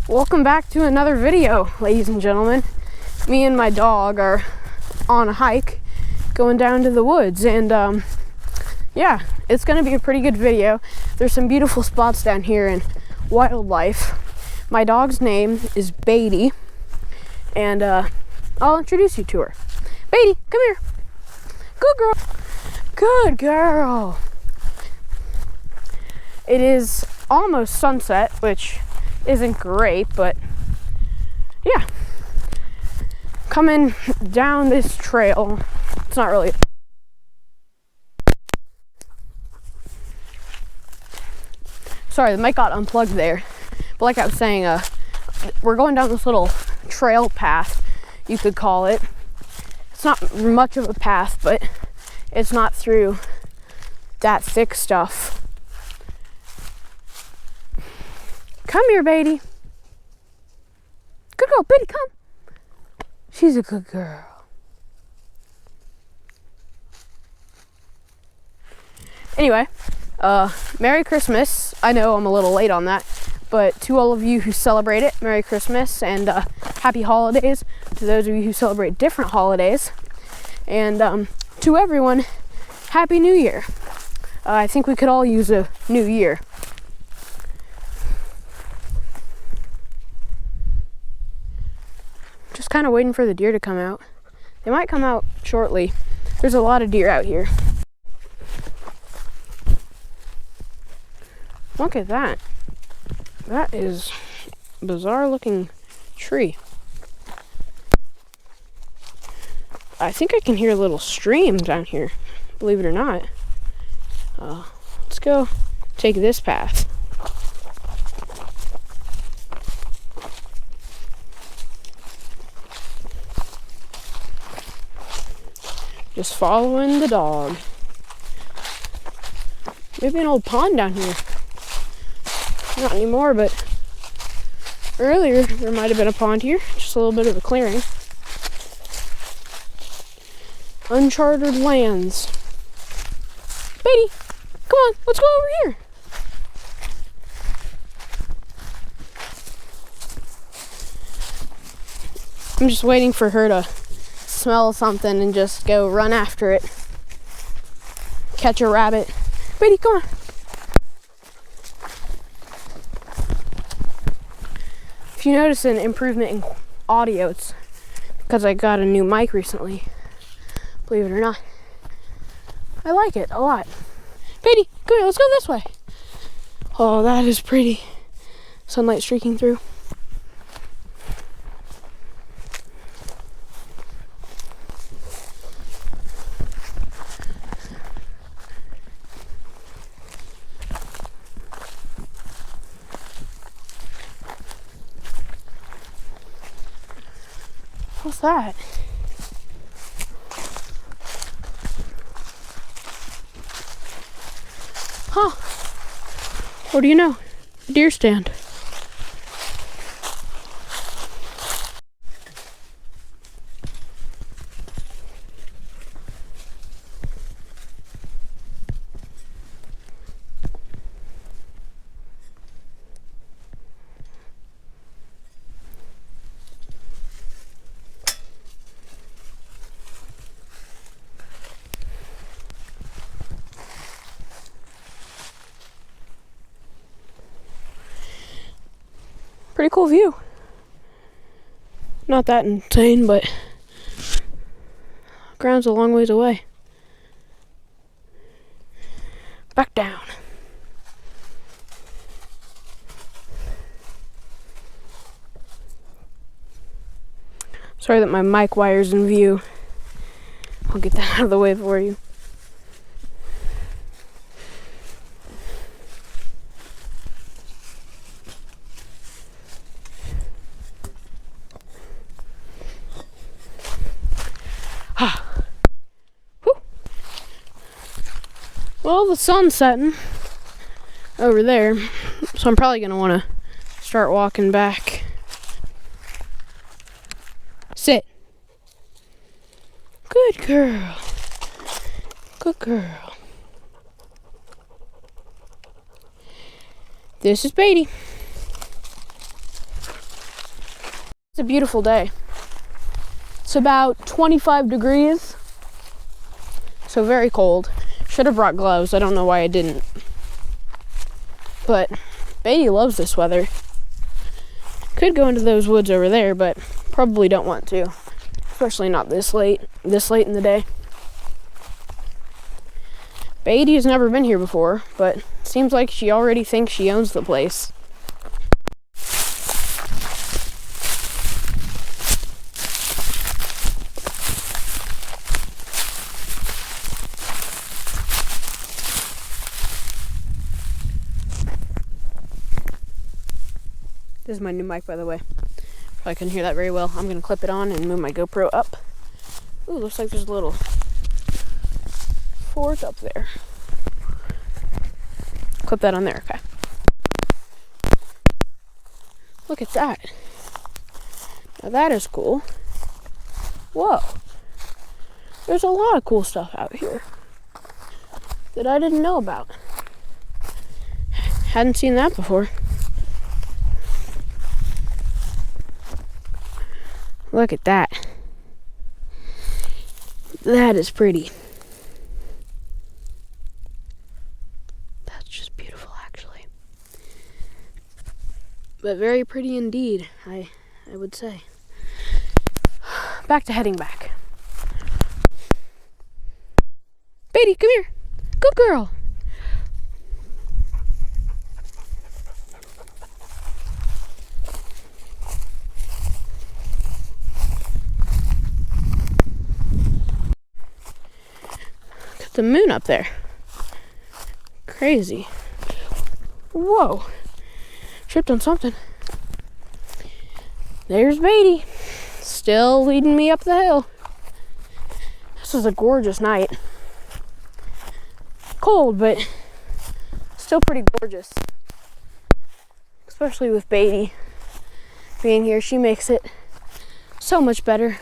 Welcome back to another video, ladies and gentlemen. Me and my dog are on a hike going down to the woods, and yeah, it's gonna be a pretty good video. There's some beautiful spots down here and wildlife. My dog's name is Badie, and I'll introduce you to her. Badie, come here. Good girl. Good girl. It is almost sunset, which isn't great, but yeah. Coming down this trail, it's not really. Sorry, the mic got unplugged there. But like I was saying, we're going down this little trail path, you could call it. It's not much of a path, but it's not through that thick stuff. Come here, Badie. Good girl, Badie, come. She's a good girl. Anyway, Merry Christmas. I know I'm a little late on that, but to all of you who celebrate it, Merry Christmas and Happy Holidays. To those of you who celebrate different holidays. And to everyone, Happy New Year. I think we could all use a new year. Just kind of waiting for the deer to come out. They might come out shortly. There's a lot of deer out here. Look at that. That is a bizarre looking tree. I think I can hear a little stream down here, believe it or not. Let's go take this path. Just following the dog. Maybe an old pond down here. Not anymore, but earlier there might have been a pond here. Just a little bit of a clearing. Uncharted lands. Badie, come on, let's go over here. I'm just waiting for her to smell something and just go run after it. Catch a rabbit. Badie, come on. If you notice an improvement in audio, it's because I got a new mic recently. Believe it or not. I like it a lot. Badie, come here, let's go this way. Oh, that is pretty. Sunlight streaking through. What's that? Huh. What do you know? A deer stand. Pretty cool view. Not that insane, but ground's a long ways away. Back down. Sorry that my mic wire's in view. I'll get that out of the way for you. Well, the sun's setting over there, so I'm probably going to want to start walking back. Sit. Good girl. Good girl. This is Badie. It's a beautiful day. It's about 25 degrees, so very cold. Should have brought gloves. I don't know why I didn't. But Badie loves this weather. Could go into those woods over there, but probably don't want to, especially not this late in the day. Badie has never been here before, but seems like she already thinks she owns the place. This is my new mic, by the way. Probably couldn't hear that very well. I'm gonna clip it on and move my GoPro up. Ooh, looks like there's a little fork up there. Clip that on there, okay. Look at that. Now that is cool. Whoa. There's a lot of cool stuff out here that I didn't know about. Hadn't seen that before. Look at that. That is pretty. That's just beautiful, actually. But very pretty indeed, I would say. Back to heading back. Badie, come here. Good girl. The moon up there. Crazy. Whoa. Tripped on something. There's Badie. Still leading me up the hill. This is a gorgeous night. Cold, but still pretty gorgeous. Especially with Badie being here. She makes it so much better.